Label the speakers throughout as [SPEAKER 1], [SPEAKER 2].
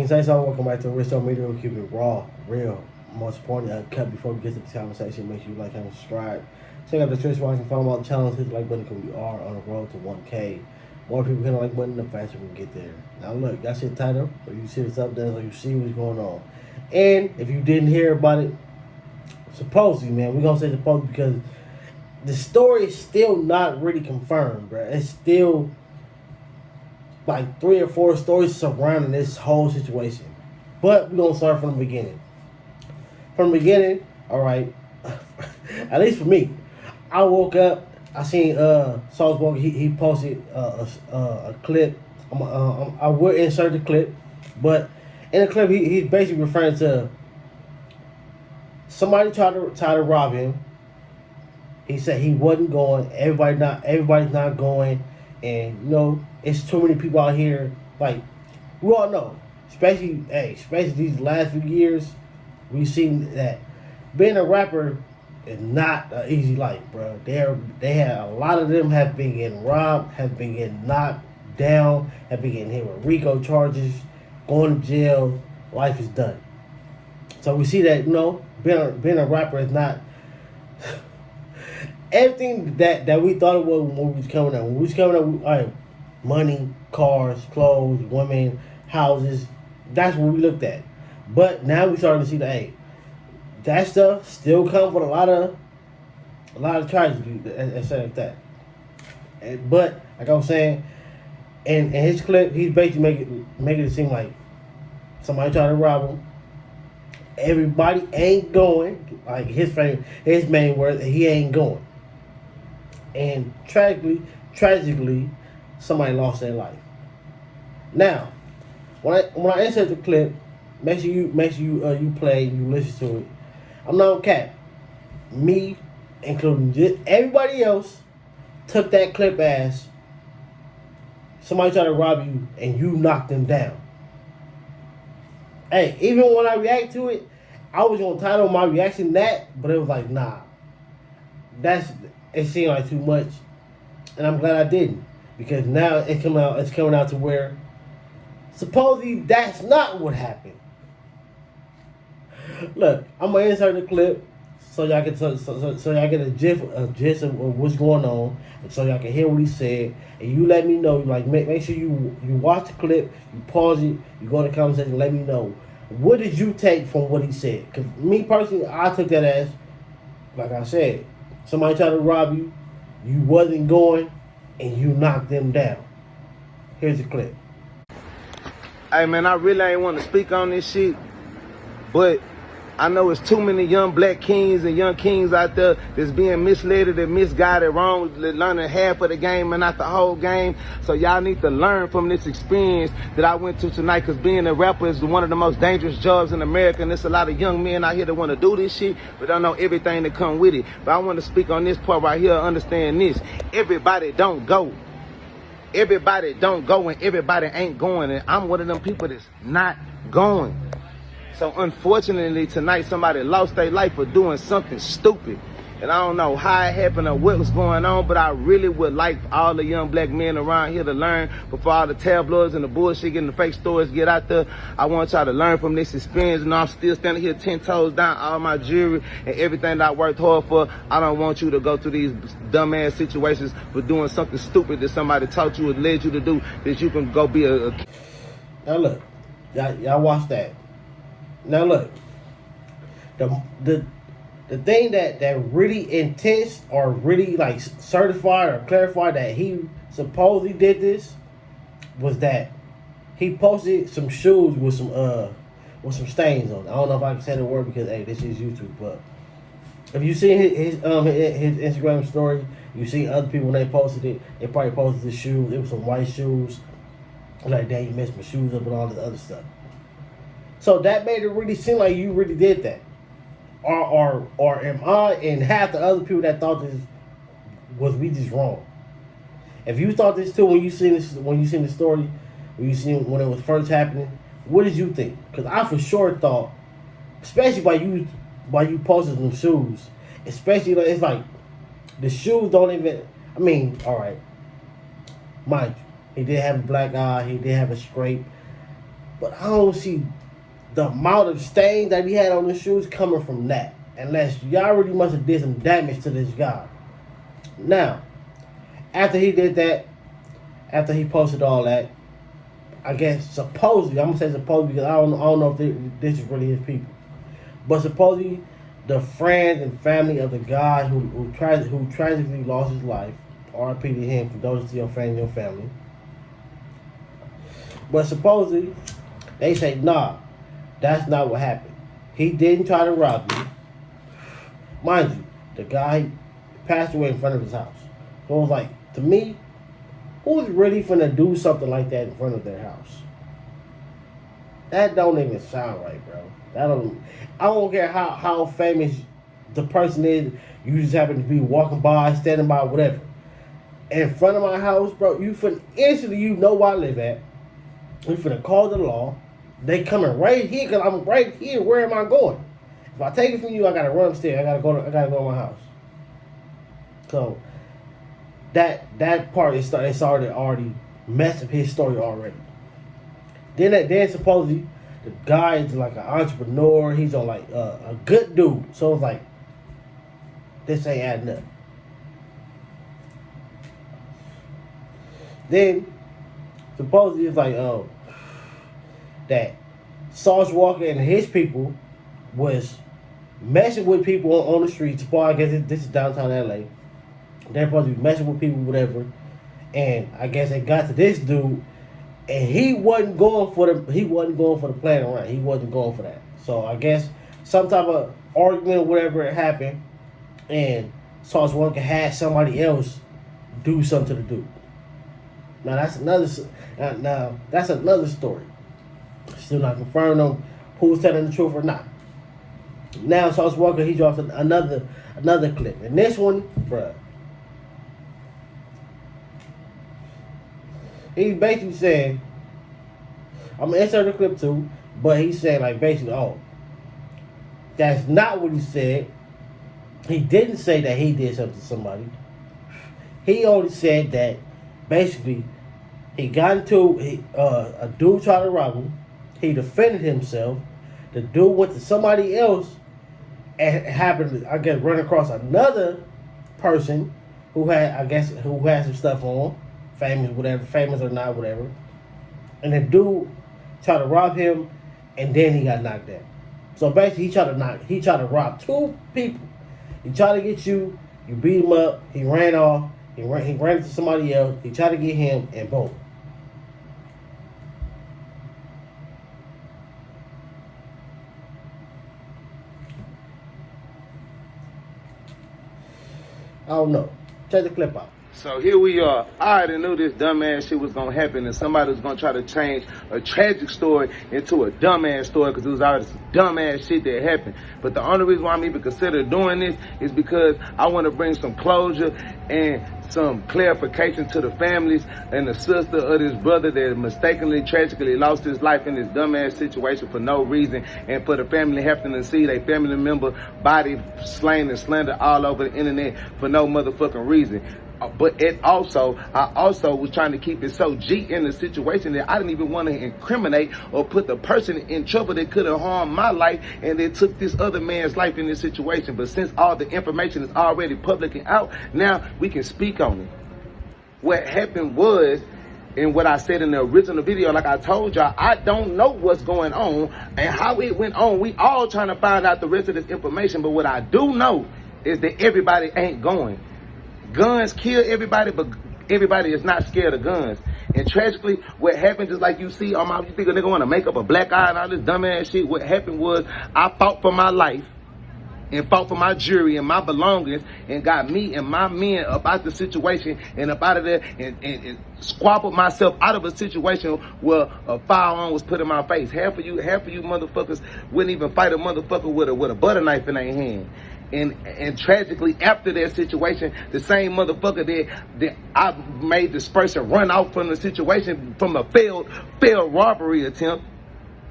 [SPEAKER 1] KiingSaySo, welcome back to Riichstonemedia. We keep it raw, real, most important, uncut. Before we get to the conversation, make sure you like and subscribe. Check out the Twitch watch and follow all the channels. Hit the like button because we are on the road to 1K. More people hit the like button, the faster we can get there. Now look, that's your title, so you see this up there, so you see what's going on. And if you didn't hear about it, supposedly, man, we're gonna say supposedly because the story is still not really confirmed, bro. It's still like 3 or 4 stories surrounding this whole situation. But we're going to start from the beginning. From the beginning, all right, at least for me, I woke up, I seen Sauce Walka, he posted a clip. I will insert the clip, but in the clip, he's basically referring to somebody tried to rob him. He said he wasn't going, everybody's not going, and you know, it's too many people out here. Like, we all know, especially these last few years, we've seen that being a rapper is not an easy life, bro. They have a lot of them have been getting robbed, have been getting knocked down, have been getting hit with RICO charges, going to jail. Life is done. So we see that, you know, being a rapper is not everything that we thought it was when we was coming up. When we was coming up, all right, money, cars, clothes, women, houses. That's what we looked at. But now we starting to see that, hey, that stuff still comes with a lot of tragedy and stuff like that. But like I was saying, in his clip, he's basically making it seem like somebody tried to rob him. Everybody ain't going. Like his main word, he ain't going. And tragically, somebody lost their life. Now, when I insert the clip, make sure you play, you listen to it. I'm not on cap. Me, including everybody else, took that clip as somebody tried to rob you and you knocked them down. Hey, even when I react to it, I was gonna title my reaction that, but it was like, nah. It seemed like too much, and I'm glad I didn't, because now it's coming out to where supposedly that's not what happened. Look, I'm gonna insert the clip so y'all can so y'all get a gist of what's going on, and so y'all can hear what he said, and you let me know. Like make sure you watch the clip, you pause it, you go to the comment section, let me know what did you take from what he said. Cause me personally, I took that as, like I said, somebody tried to rob you, you wasn't going, and you knocked them down. Here's the clip.
[SPEAKER 2] Hey man, I really ain't want to speak on this shit, but I know it's too many young black kings and young kings out there that's being misled and misguided wrong, learning half of the game and not the whole game. So y'all need to learn from this experience that I went to tonight, because being a rapper is one of the most dangerous jobs in America, and there's a lot of young men out here that want to do this shit, but don't know everything that come with it. But I want to speak on this part right here, understand this. Everybody don't go. Everybody don't go and everybody ain't going, and I'm one of them people that's not going. So unfortunately tonight somebody lost their life for doing something stupid. And I don't know how it happened or what was going on, but I really would like all the young black men around here to learn before all the tabloids and the bullshit and the fake stories get out there. I want y'all to learn from this experience. And I'm still standing here 10 toes down, all my jewelry and everything that I worked hard for. I don't want you to go through these dumbass situations for doing something stupid that somebody taught you or led you to do, that you can go be a
[SPEAKER 1] Now look, y'all watch that. Now look, the thing that really intense or really like certified or clarified that he supposedly did this was that he posted some shoes with some stains on. I don't know if I can say the word because hey, this is YouTube, but if you see his Instagram story, you see other people when they posted it, they probably posted the shoes. It was some white shoes. Like, dang, you messed my shoes up and all this other stuff. So that made it really seem like you really did that. Or am I and half the other people that thought this was we just wrong? If you thought this too when you seen the story, when it was first happening, what did you think? Because I for sure thought, especially by you posting them shoes, especially like, it's like the shoes don't even. I mean, all right, mind you, he did have a black eye, he did have a scrape. But I don't see the amount of stains that he had on his shoes coming from that. Unless y'all really must have did some damage to this guy. Now, after he did that, after he posted all that, I guess supposedly, I'm gonna say supposedly because I don't know if this is really his people, but supposedly the friends and family of the guy who tragically lost his life, R.I.P. to him, condolences to your friends and your family. But supposedly they say nah, that's not what happened. He didn't try to rob you. Mind you, the guy passed away in front of his house. So it was like, to me, who's really finna do something like that in front of their house? That don't even sound right, bro. I don't care how famous the person is. You just happen to be walking by, standing by, whatever. In front of my house, bro, you finna instantly, you know where I live at. You finna call the law. They coming right here because I'm right here. Where am I going? If I take it from you, I gotta run upstairs. I gotta go to my house. So that part is already messed up his story already. Then supposedly the guy is like an entrepreneur. He's on like a good dude. So it's like this ain't adding up. Then supposedly it's like that Sauce Walka and his people was messing with people on the streets. Well, I guess this is downtown LA. They're supposed to be messing with people, whatever. And I guess they got to this dude, and he wasn't going for the plan around. He wasn't going for that. So I guess some type of argument or whatever happened, and Sauce Walka had somebody else do something to the dude. Now that's another story. Still not confirmed on who's telling the truth or not. Now Sauce Walka, he drops another clip, and this one, bruh, he's basically saying, I'm gonna insert the clip too, but he's saying like basically, oh, that's not what he said. He didn't say that he did something to somebody. He only said that basically he got into a dude tried to rob him. He defended himself. The dude went to somebody else and happened to, I guess, run across another person who had some stuff on, famous or not, whatever. And the dude tried to rob him, and then he got knocked down. So basically, he tried to rob two people. He tried to get you. You beat him up. He ran off. He ran into somebody else. He tried to get him, and boom. I don't know. Check the clip out.
[SPEAKER 2] So here we are. I already knew this dumbass shit was going to happen, and somebody was going to try to change a tragic story into a dumbass story because it was already some dumbass shit that happened. But the only reason why I'm even considering doing this is because I want to bring some closure and some clarification to the families and the sister of this brother that mistakenly, tragically lost his life in this dumbass situation for no reason, and for the family having to see their family member body slain and slandered all over the internet for no motherfucking reason. But I also was trying to keep it so G in the situation that I didn't even want to incriminate or put the person in trouble that could have harmed my life and then took this other man's life in this situation. But since all the information is already public and out, now we can speak on it. What happened was, and what I said in the original video, like I told y'all, I don't know what's going on and how it went on. We all trying to find out the rest of this information. But what I do know is that everybody ain't going. Guns kill everybody, but everybody is not scared of guns. And tragically, what happened, just like you see, you think a nigga want to make up a black eye and all this dumbass shit. What happened was I fought for my life and fought for my jury and my belongings and got me and my men up out the situation and up out of there and squabbled myself out of a situation where a firearm was put in my face. Half of you motherfuckers wouldn't even fight a motherfucker with a butter knife in their hand. And tragically, after that situation, the same motherfucker that I made this person run out from the situation from a failed robbery attempt,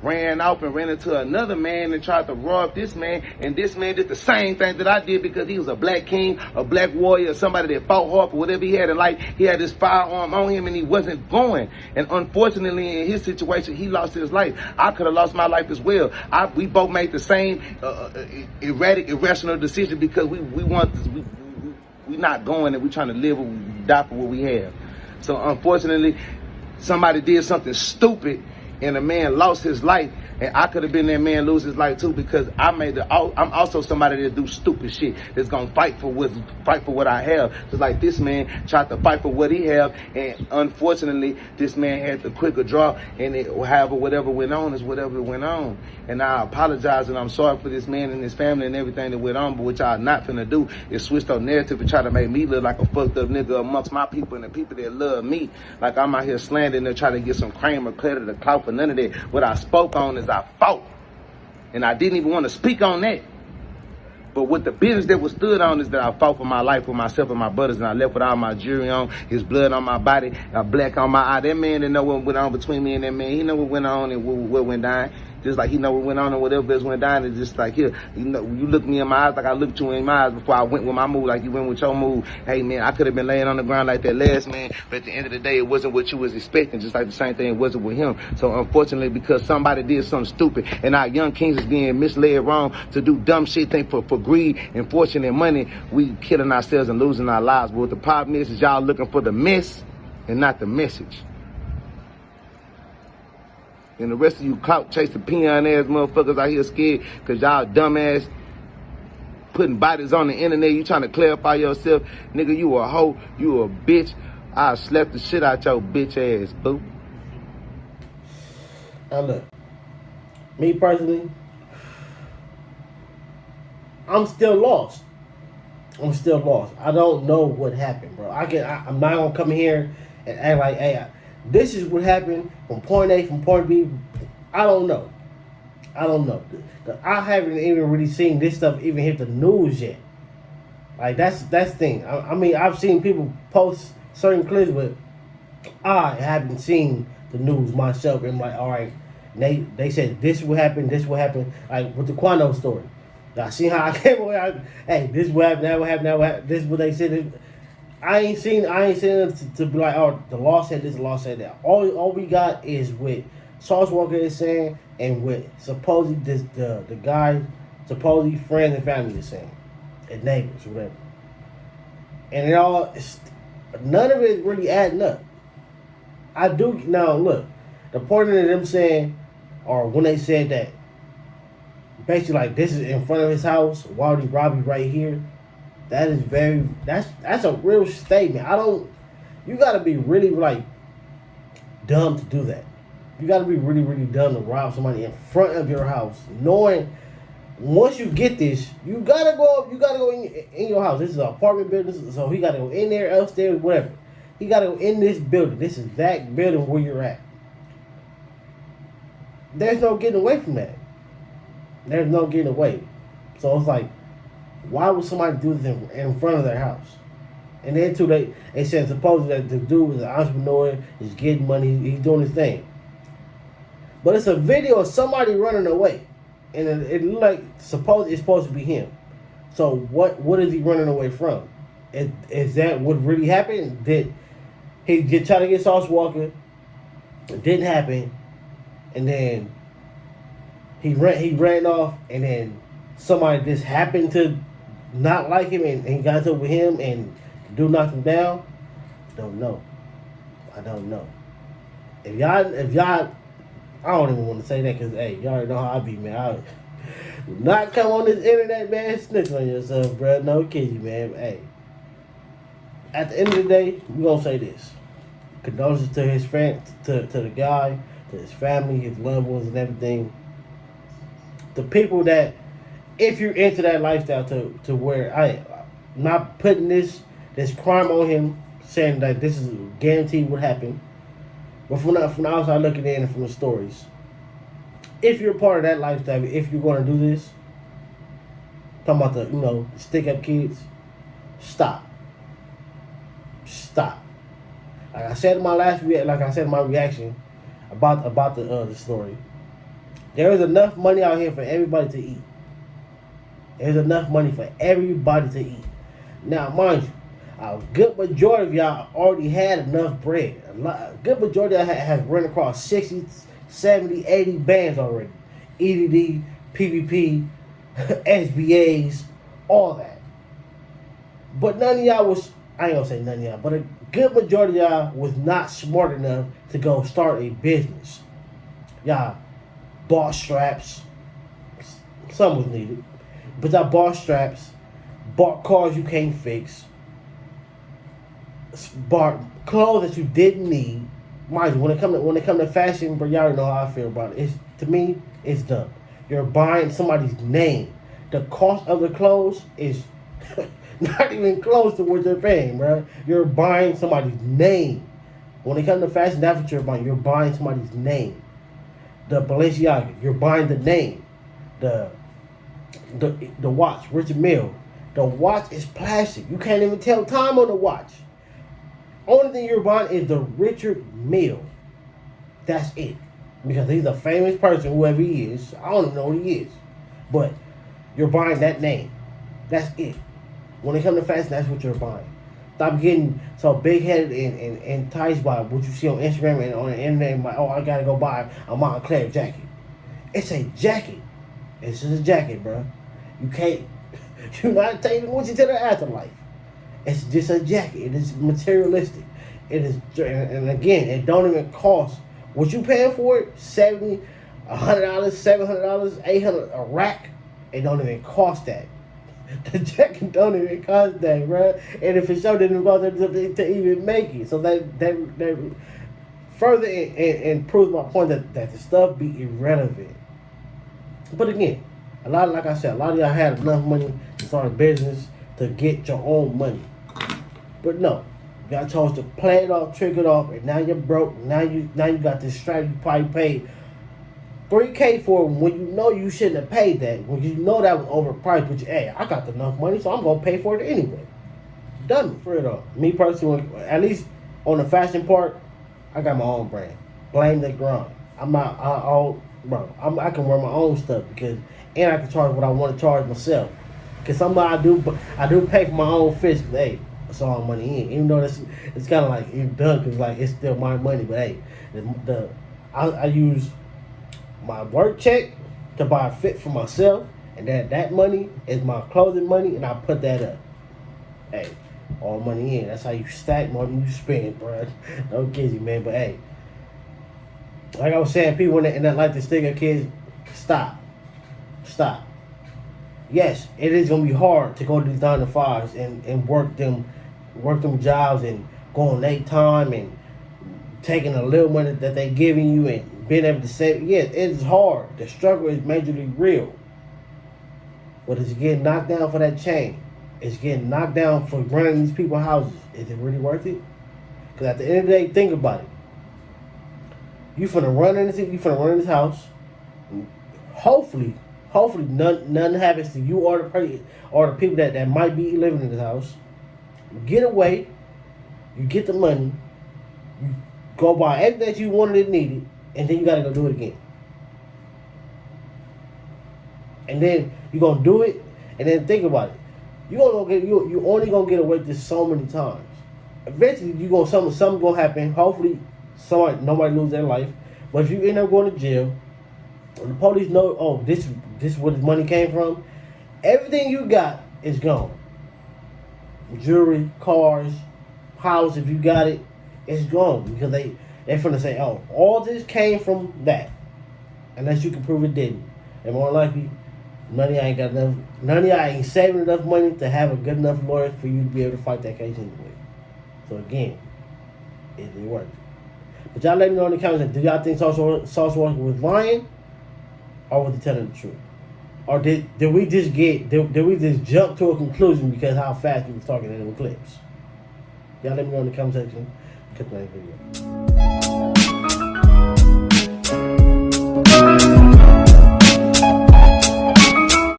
[SPEAKER 2] ran off and ran into another man and tried to rob this man, and this man did the same thing that I did because he was a black king, a black warrior, somebody that fought hard for whatever he had in life. He had this firearm on him and he wasn't going. And unfortunately, in his situation, he lost his life. I could have lost my life as well. We both made the same erratic, irrational decision because we not going and we trying to live and die for what we have. So unfortunately, somebody did something stupid and a man lost his life, and I could have been that man lose his life too because I'm also somebody that do stupid shit that's gonna fight for what I have. Just like this man tried to fight for what he have, and unfortunately this man had the quicker draw, and whatever went on is whatever went on. And I apologize and I'm sorry for this man and his family and everything that went on, but what y'all not finna do is switch the narrative and try to make me look like a fucked up nigga amongst my people and the people that love me. Like I'm out here slandering and trying to get some cream or credit or clout for none of that. What I spoke on is I fought. And I didn't even want to speak on that. But what the business that was stood on is that I fought for my life, for myself and my brothers, and I left with all my jewelry on, his blood on my body, a black on my eye. That man didn't know what went on between me and that man. He know what went on and what went down. Just like he know what went on and whatever else went down. It's just like, here, you look me in my eyes like I looked you in my eyes before I went with my move like you went with your move. Hey, man, I could have been laying on the ground like that last man, but at the end of the day, it wasn't what you was expecting, just like the same thing it wasn't with him. So unfortunately, because somebody did something stupid and our young kings is being misled wrong to do dumb shit, think for greed and fortune and money, we killing ourselves and losing our lives. But what the problem is y'all looking for the mess and not the message. And the rest of you clout chasing peon ass motherfuckers out here scared because y'all dumbass putting bodies on the internet. You trying to clarify yourself. Nigga, you a hoe. You a bitch. I'll slap the shit out your bitch ass, boo.
[SPEAKER 1] Now look, me personally, I'm still lost. I don't know what happened, bro. I'm not gonna come here and act like, hey, this is what happened from point A, from point B. I don't know. I haven't even really seen this stuff even hit the news yet. Like, that's the thing. I mean, I've seen people post certain clips, but I haven't seen the news myself. And I'm like, all right, they said this will happen. Like with the Quando story. I see how I came away. Hey, this will happen, that will happen. This is what they said. I ain't seen it to be like, oh, the law said this, the law said that. All we got is what Sauce Walka is saying and what supposedly the guy, supposedly friends and family is saying, and neighbors, whatever. And none of it is really adding up. Now look, the point of them saying, or when they said that, basically like this is in front of his house, Waldy Robbie right here. That is that's a real statement. You gotta be really like dumb to do that. You gotta be really, really dumb to rob somebody in front of your house, knowing once you get this, you gotta go in your house. This is an apartment building, so he gotta go in there, upstairs, whatever. He gotta go in this building. This is that building where you're at. There's no getting away from that. There's no getting away. So it's like, why would somebody do this in front of their house? And then too, they said supposedly that the dude was an entrepreneur, he's getting money, he's doing his thing. But it's a video of somebody running away, and it looked like it's supposed to be him. So what is he running away from? Is that what really happened? Did he try to get Sauce Walka? It didn't happen, and then he ran off, and then somebody just happened to not like him and got up with him and do knock him down. I don't know. If y'all, I don't even want to say that because, hey, y'all already know how I be, man. I do not come on this internet, man, snitch on yourself, bro. No kidding, man. Hey, at the end of the day, we gonna say this. Condolences to his friend, to the guy, to his family, his loved ones, and everything. The people that, if you're into that lifestyle to where I'm not putting this crime on him, saying that this is guaranteed what happened, but from the outside looking in and from the stories, if you're part of that lifestyle, if you're going to do this, talking about the stick up kids, stop. Like I said in my reaction about the story, There is enough money out here for everybody to eat. There's enough money for everybody to eat. Now, mind you, a good majority of y'all already had enough bread. A good majority of y'all has run across 60, 70, 80 bands already. EDD, PVP, SBAs, all that. But none of y'all was, I ain't gonna say none of y'all, but a good majority of y'all was not smart enough to go start a business. Y'all bought straps. Some was needed. But y'all bought straps, bought cars you can't fix, bought clothes that you didn't need. Mind you, when it come to fashion, but y'all already know how I feel about it. To me, it's dumb. You're buying somebody's name. The cost of the clothes is not even close to what they're paying, bro. You're buying somebody's name. When it comes to fashion, that's what you're buying. You're buying somebody's name. The Balenciaga, you're buying the name. The watch, Richard Mille. The watch is plastic. You can't even tell time on the watch. Only thing you're buying is the Richard Mille. That's it. Because he's a famous person, whoever he is. I don't even know who he is. But you're buying that name. That's it. When it comes to fashion, that's what you're buying. Stop getting so big-headed and enticed by what you see on Instagram and on the internet. And like, oh, I gotta go buy a Montclair jacket. It's a jacket. It's just a jacket, bro. You can't. You're not taking what you to the afterlife. It's just a jacket. It is materialistic. It is, and again, it don't even cost what you paying for it. $70, $100, $700, $800 a rack. It don't even cost that. The jacket don't even cost that, bro. And if it sure didn't cost that to even make it, so that further and proves my point that the stuff be irrelevant. But again, like I said, a lot of y'all had enough money to start a business to get your own money. But no, y'all chose to play it off, trick it off, and now you're broke. Now you got this strap you probably paid $3K for when you know you shouldn't have paid that. When you know that was overpriced, but hey, I got enough money, so I'm gonna pay for it anyway. Done for it all. Me personally, at least on the fashion part, I got my own brand. Blame the grind. I'm not. I can wear my own stuff and I can charge what I want to charge myself. Because somebody I do pay for my own fish. Cause hey, it's all money in. Even though it's kind of like it's done because like it's still my money. But hey, I use my work check to buy a fit for myself, and that money is my clothing money, and I put that up. Hey, all money in. That's how you stack more than you spend, bro. Don't kid you, man. But hey, like I was saying, people in that like to stick at kids, stop. Yes, it is gonna be hard to go to these 9 to 5s and work them jobs and go on late time and taking a little money that they giving you and being able to save. Yes, it is hard. The struggle is majorly real. But it's getting knocked down for that chain. It's getting knocked down for running these people's houses. Is it really worth it? Because at the end of the day, think about it. You finna run in this house. Hopefully none happens to you or the people that might be living in this house. You get away. You get the money. You go buy everything that you wanted and needed, and then you gotta go do it again. And then you gonna do it, and then think about it. You only gonna get away with this so many times. Eventually, something gonna happen. Hopefully, nobody lose their life. But if you end up going to jail, and the police know, oh, this is where this money came from, everything you got is gone. Jewelry, cars, house, if you got it, it's gone because they're finna say, oh, all this came from that, unless you can prove it didn't. And more likely, none of y'all ain't saving enough money to have a good enough lawyer for you to be able to fight that case anyway. So again, it didn't work. But y'all let me know in the comments, do y'all think Sauce Walka was lying, or was he telling the truth? Or did we just jump to a conclusion because how fast he was talking in them clips? Y'all let me know in the comment section. Catch my next video.